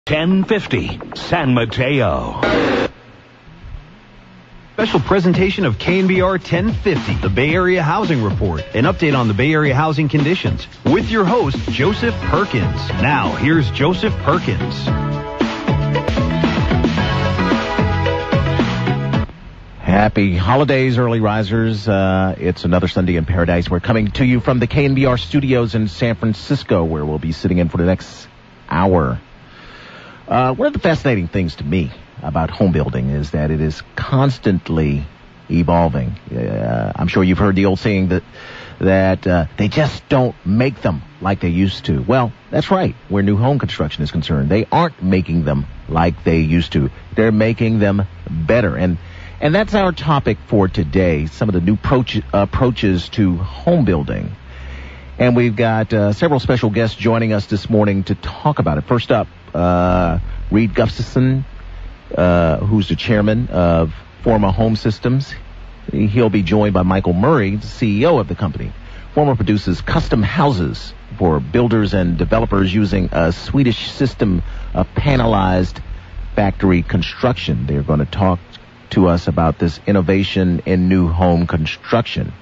1050 San Mateo. Special presentation of KNBR 1050, the Bay Area Housing Report, an update on the Bay Area housing conditions, with your host, Joseph Perkins. Now, here's Joseph Perkins. Happy holidays, early risers. It's another Sunday in paradise. We're coming to you from the KNBR studios in San Francisco, where we'll be sitting in for the next hour. One of the fascinating things to me about home building is that it is constantly evolving. I'm sure you've heard the old saying that they just don't make them like they used to. Well, that's right. Where new home construction is concerned, they aren't making them like they used to. They're making them better. And that's our topic for today, some of the new approaches to home building. And we've got several special guests joining us this morning to talk about it. First up, Reed Gustafson, who's the chairman of Forma Home Systems. He'll be joined by Michael Murray, the CEO of the company. Forma produces custom houses for builders and developers using a Swedish system of panelized factory construction. They're going to talk to us about this innovation in new home construction.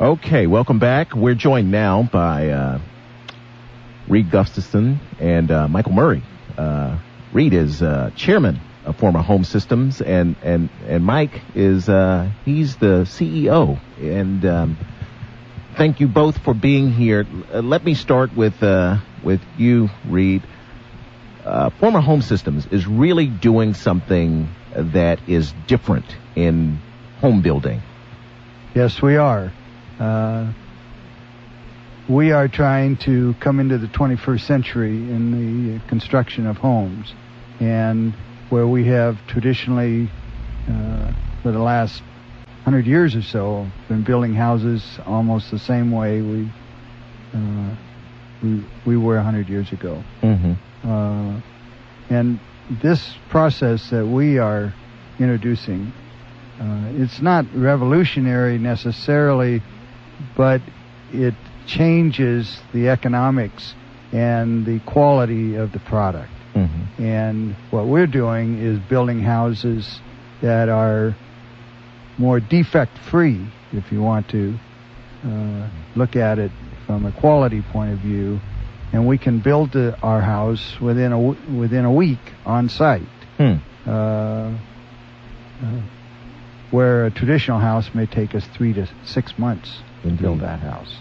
Okay, welcome back. We're joined now by Reed Gustafson and Michael Murray. Reed is chairman of Forma Home Systems, and Mike is he's the CEO. And thank you both for being here. Let me start with you, Reed. Forma Home Systems is really doing something that is different in home building. Yes, we are. We are trying to come into the 21st century in the construction of homes, and where we have traditionally, for the last 100 years or so, been building houses almost the same way we were 100 years ago. Mm-hmm. And this process that we are introducing, it's not revolutionary necessarily, but it changes the economics and the quality of the product. Mm-hmm. And what we're doing is building houses that are more defect-free, if you want to look at it from a quality point of view. And we can build our house within a week on site. Where a traditional house may take us 3 to 6 months to build that house.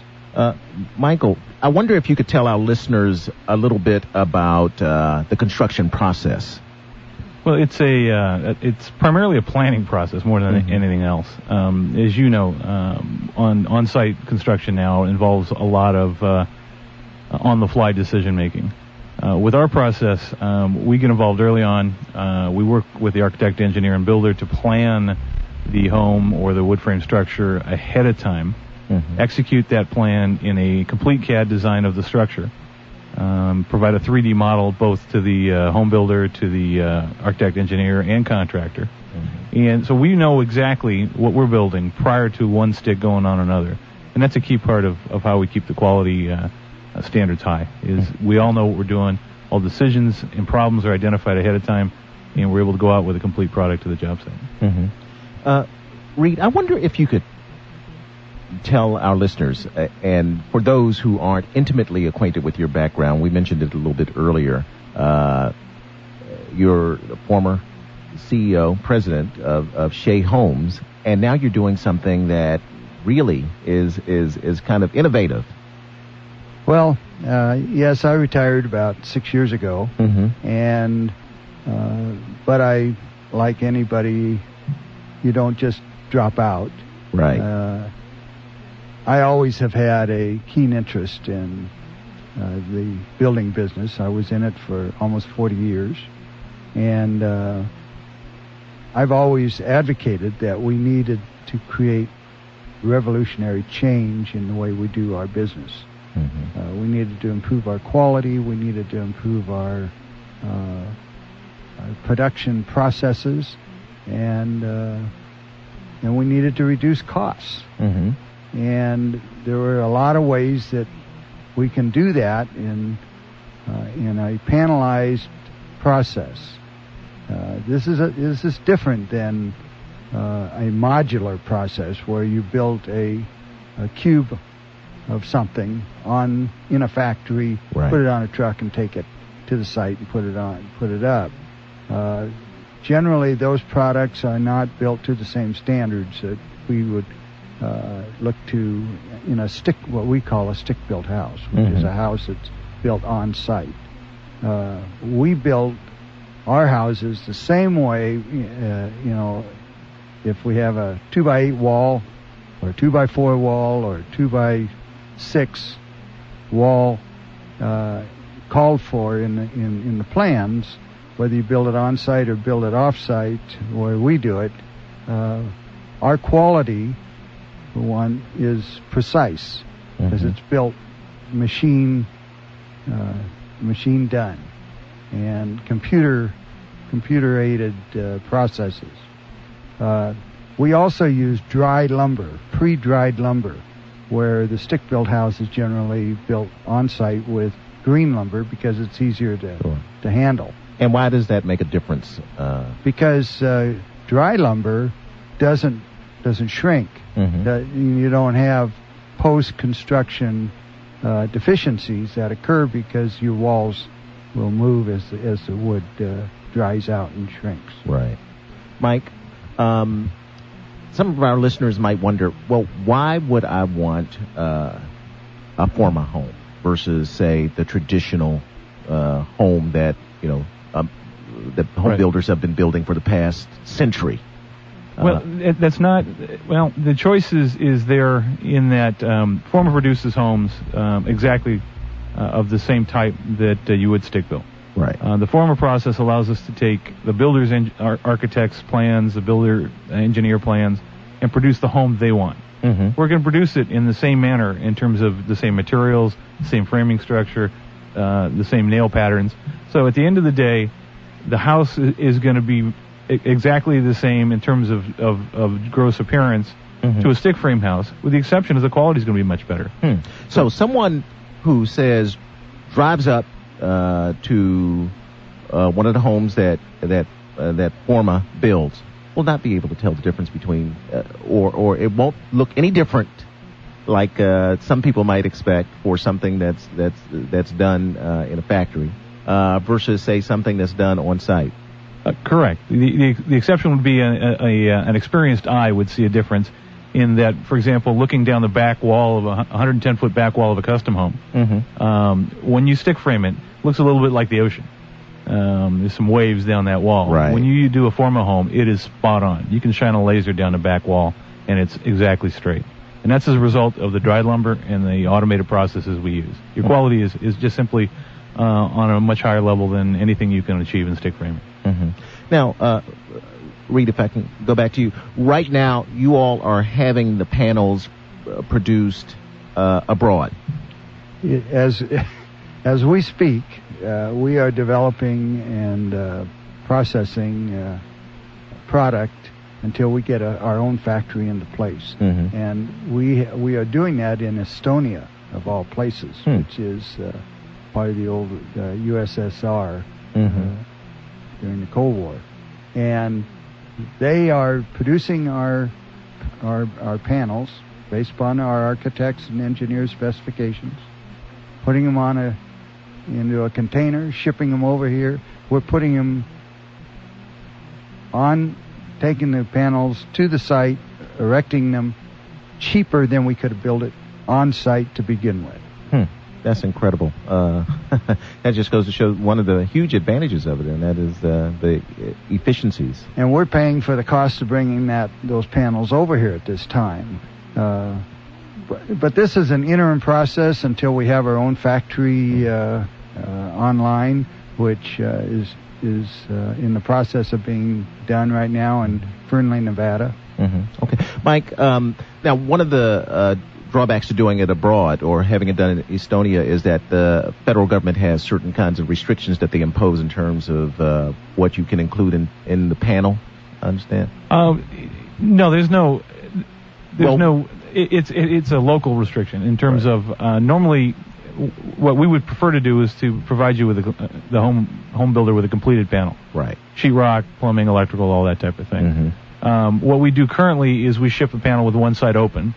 Michael, I wonder if you could tell our listeners a little bit about the construction process. Well, it's primarily a planning process more than anything else. As you know, on-site construction now involves a lot of on-the-fly decision-making. With our process, we get involved early on. We work with the architect, engineer, and builder to plan the home or the wood frame structure ahead of time. Mm-hmm. Execute that plan in a complete CAD design of the structure. Provide a 3D model both to the home builder, to the architect, engineer, and contractor. Mm-hmm. And so we know exactly what we're building prior to one stick going on another. And that's a key part of how we keep the quality standards high, is we all know what we're doing. All decisions and problems are identified ahead of time, and we're able to go out with a complete product to the job site. Mm-hmm. Reed, I wonder if you could tell our listeners, and for those who aren't intimately acquainted with your background, we mentioned it a little bit earlier, you're the former CEO, president of Shea Homes, and now you're doing something that really is kind of innovative. Well, yes, I retired about 6 years ago, and but I, like anybody, you don't just drop out. Right. I always have had a keen interest in the building business. I was in it for almost 40 years, and I've always advocated that we needed to create revolutionary change in the way we do our business. We needed to improve our quality. We needed to improve our production processes, and we needed to reduce costs. And there were a lot of ways that we can do that in a panelized process. This is different than a modular process where you build a cube of something in a factory, put it on a truck, and take it to the site and put it up. Generally, those products are not built to the same standards that we would look to in what we call a stick-built house, which is a house that's built on site. We build our houses the same way. If we have a 2x8 wall, or a 2x4 wall, or a 2x6 wall called for in the plans, whether you build it on site or build it off site, where we do it, our quality, for one, is precise because it's built machine done, and computer aided processes. We also use dried lumber, pre-dried lumber, where the stick-built house is generally built on site with green lumber because it's easier to handle. And why does that make a difference? Because dry lumber doesn't shrink. You don't have post-construction deficiencies that occur because your walls will move as the wood dries out and shrinks. Right. Mike, some of our listeners might wonder, well, why would I want a Forma home versus, say, the traditional home that the home builders have been building for the past century? Well, that's not. Well, the choice is there in that Forma produces homes exactly of the same type that you would stick built. Right. The Forma process allows us to take the builder's architect's plans, the builder engineer plans, and produce the home they want. We're going to produce it in the same manner in terms of the same materials, the same framing structure, the same nail patterns. So at the end of the day, the house is going to be exactly the same in terms of gross appearance to a stick frame house, with the exception of the quality is going to be much better. So someone who drives up to one of the homes that Forma builds will not be able to tell the difference between, or it won't look any different, like some people might expect for something that's done in a factory versus, say, something that's done on site. Correct. The exception would be an experienced eye would see a difference in that, for example, looking down the back wall of a 110-foot back wall of a custom home, when you stick frame it, looks a little bit like the ocean. There's some waves down that wall. Right. When you do a Forma home, it is spot on. You can shine a laser down the back wall, and it's exactly straight. And that's as a result of the dried lumber and the automated processes we use. Your quality is just simply on a much higher level than anything you can achieve in stick framing. Now, Reed, if I can go back to you. Right now, you all are having the panels produced abroad. As we speak, we are developing and processing product until we get our own factory into place. And we are doing that in Estonia, of all places, which is part of the old USSR during the Cold War. And they are producing our panels based upon our architects and engineers' specifications, putting them into a container, shipping them over here. We're putting them taking the panels to the site, erecting them cheaper than we could have built it on site to begin with. That's incredible. That just goes to show one of the huge advantages of it, and that is the efficiencies. And we're paying for the cost of bringing those panels over here at this time. But this is an interim process until we have our own factory online, which is in the process of being done right now in Fernley, Nevada. Okay, Mike. Now, one of the drawbacks to doing it abroad or having it done in Estonia is that the federal government has certain kinds of restrictions that they impose in terms of what you can include in the panel. I understand. No, there's no. It's a local restriction in terms of normally what we would prefer to do is to provide you with the home builder with a completed panel. Right. Sheetrock, plumbing, electrical, all that type of thing. What we do currently is we ship a panel with one side open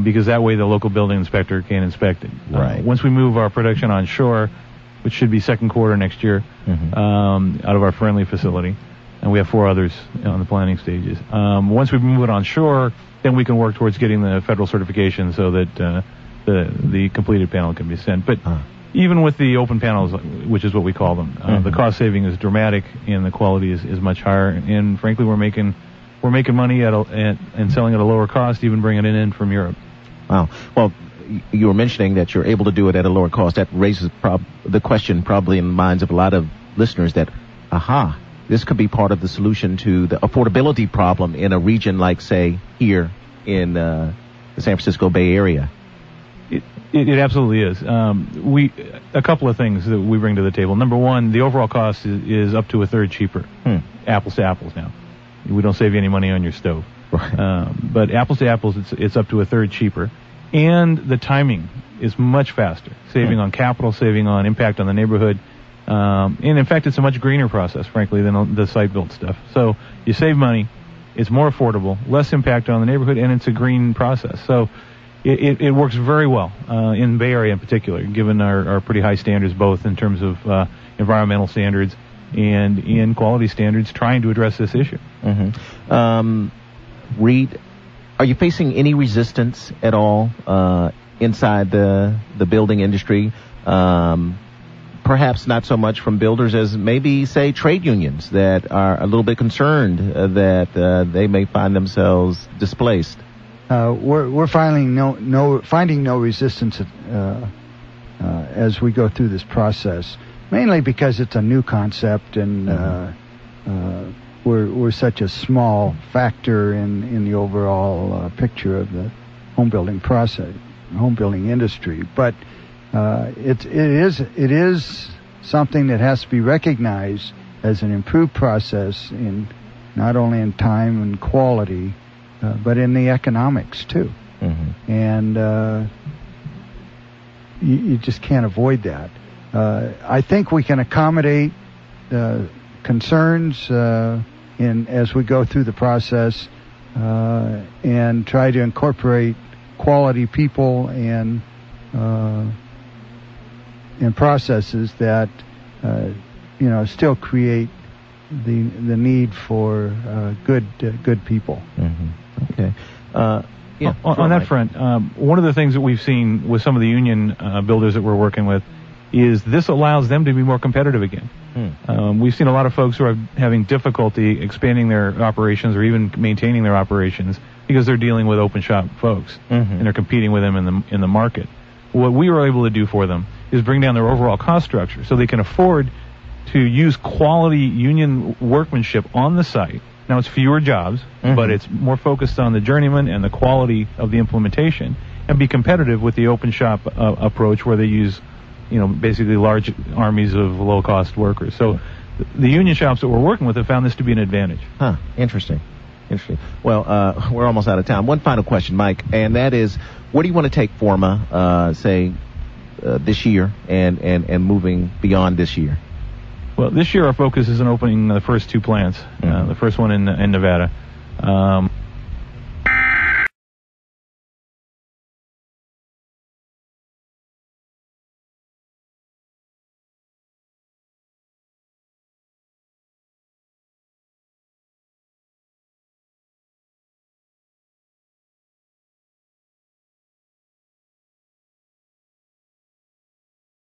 because that way the local building inspector can inspect it. Right. Once we move our production onshore, which should be second quarter next year, out of our Friendly facility, and we have 4 others on the planning stages. Once we move it onshore, then we can work towards getting the federal certification so that the completed panel can be sent. But even with the open panels, which is what we call them, the cost saving is dramatic and the quality is much higher. And frankly, we're making money and selling at a lower cost, even bringing it in from Europe. Wow. Well, you were mentioning that you're able to do it at a lower cost. That raises the question probably in the minds of a lot of listeners that, this could be part of the solution to the affordability problem in a region like, say, here in the San Francisco Bay Area. It absolutely is. A couple of things that we bring to the table. Number one, the overall cost is up to a third cheaper. Apples to apples now. We don't save you any money on your stove. Right. But apples to apples, it's up to a third cheaper. And the timing is much faster. Saving on capital, saving on impact on the neighborhood. And in fact, it's a much greener process, frankly, than the site-built stuff. So you save money, it's more affordable, less impact on the neighborhood, and it's a green process. So it works very well in the Bay Area in particular, given our pretty high standards, both in terms of environmental standards and in quality standards, trying to address this issue. Reed, are you facing any resistance at all inside the building industry? Perhaps not so much from builders as maybe, say, trade unions that are a little bit concerned that they may find themselves displaced. We're finding no resistance as we go through this process, mainly because it's a new concept and we're such a small factor in the overall picture of the home building industry. But it is something that has to be recognized as an improved process in not only in time and quality, but in the economics too. And you just can't avoid that. I think we can accommodate concerns as we go through the process and try to incorporate quality people and processes that still create the need for good people. Okay. On that front, one of the things that we've seen with some of the union builders that we're working with is this allows them to be more competitive again. We've seen a lot of folks who are having difficulty expanding their operations or even maintaining their operations because they're dealing with open shop folks and they're competing with them in the market. What we were able to do for them is bring down their overall cost structure so they can afford to use quality union workmanship on the site. Now, it's fewer jobs, but it's more focused on the journeyman and the quality of the implementation, and be competitive with the open shop approach where they use, basically large armies of low-cost workers. So the union shops that we're working with have found this to be an advantage. Interesting. Well, we're almost out of time. One final question, Mike, and that is, where do you want to take Forma, say, this year and moving beyond this year? Well, this year our focus is on opening the first 2 plants. The first one in Nevada.